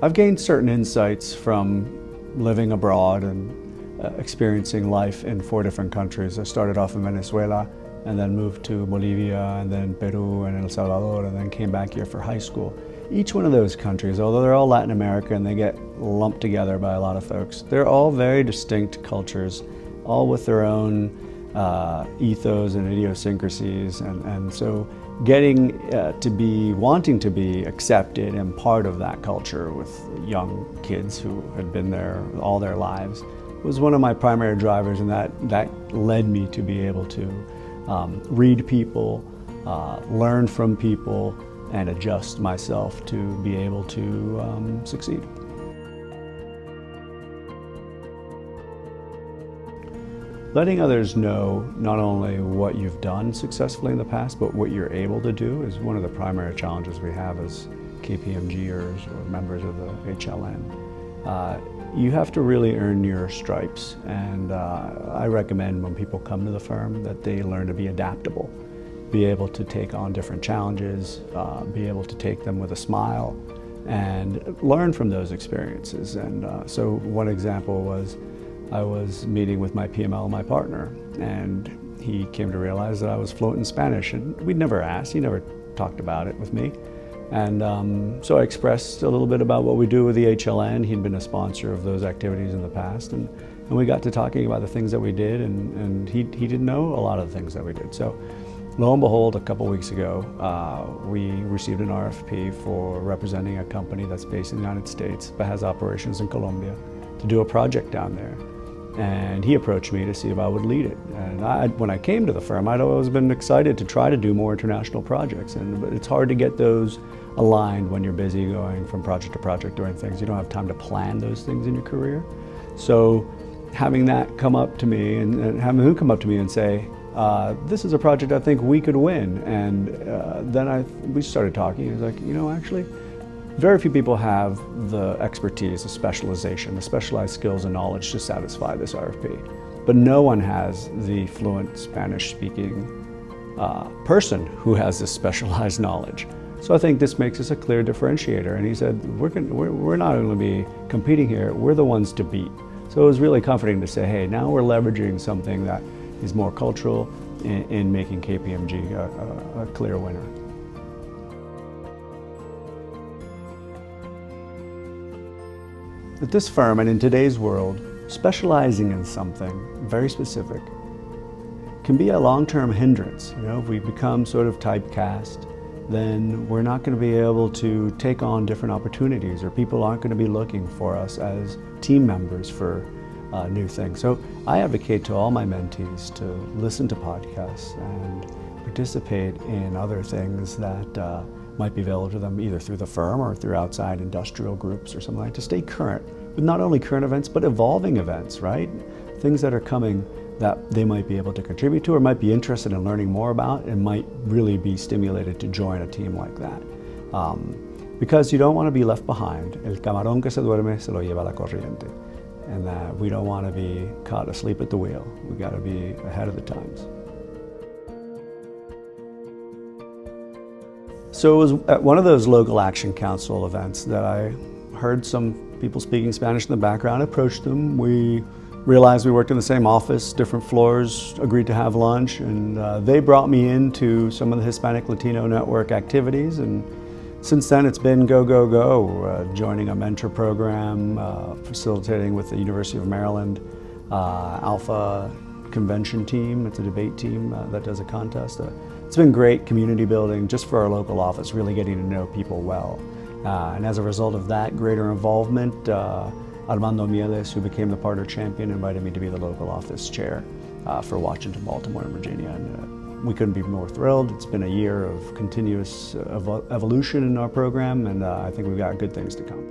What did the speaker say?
I've gained certain insights from living abroad and experiencing life in 4 different countries. I started off in Venezuela and then moved to Bolivia and then Peru and El Salvador and then came back here for high school. Each one of those countries, although they're all Latin America and they get lumped together by a lot of folks, they're all very distinct cultures, all with their own ethos and idiosyncrasies, and so getting wanting to be accepted and part of that culture with young kids who had been there all their lives was one of my primary drivers, and that led me to be able to read people, learn from people, and adjust myself to be able to succeed. Letting others know not only what you've done successfully in the past, but what you're able to do is one of the primary challenges we have as KPMGers or members of the HLN. You have to really earn your stripes, and I recommend when people come to the firm that they learn to be adaptable, be able to take on different challenges, be able to take them with a smile, and learn from those experiences. And so one example was I was meeting with my PML, my partner, and he came to realize that I was fluent in Spanish, and we'd never asked, he never talked about it with me. And so I expressed a little bit about what we do with the HLN. He'd been a sponsor of those activities in the past, and we got to talking about the things that we did, and he didn't know a lot of the things that we did. So lo and behold, a couple weeks ago, we received an RFP for representing a company that's based in the United States but has operations in Colombia to do a project down there. And he approached me to see if I would lead it. And when I came to the firm, I'd always been excited to try to do more international projects. But it's hard to get those aligned when you're busy going from project to project doing things. You don't have time to plan those things in your career. So having that come up to me and having him come up to me and say, this is a project I think we could win. And then we started talking. He was like, actually, very few people have the expertise, the specialization, the specialized skills and knowledge to satisfy this RFP. But no one has the fluent Spanish-speaking person who has this specialized knowledge. So I think this makes us a clear differentiator. And he said, we're not going to be competing here, we're the ones to beat. So it was really comforting to say, hey, now we're leveraging something that is more cultural in making KPMG a clear winner. At this firm and in today's world, specializing in something very specific can be a long-term hindrance. If we become sort of typecast, then we're not going to be able to take on different opportunities, or people aren't going to be looking for us as team members for new things. So I advocate to all my mentees to listen to podcasts and participate in other things that might be available to them either through the firm or through outside industrial groups or something like that, to stay current with not only current events but evolving events, right? Things that are coming that they might be able to contribute to or might be interested in learning more about and might really be stimulated to join a team like that. Because you don't want to be left behind. El camarón que se duerme se lo lleva la corriente. And that we don't want to be caught asleep at the wheel. We got to be ahead of the times. So it was at one of those local action council events that I heard some people speaking Spanish in the background. I approached them. We realized we worked in the same office, different floors, agreed to have lunch, and they brought me into some of the Hispanic Latino Network activities. And since then it's been go, go, go, joining a mentor program, facilitating with the University of Maryland Alpha convention team. It's a debate team that does a contest. It's been great community building just for our local office, really getting to know people well. And as a result of that greater involvement, Armando Mieles, who became the partner champion, invited me to be the local office chair for Washington, Baltimore, and Virginia. And we couldn't be more thrilled. It's been a year of continuous evolution in our program, and I think we've got good things to come.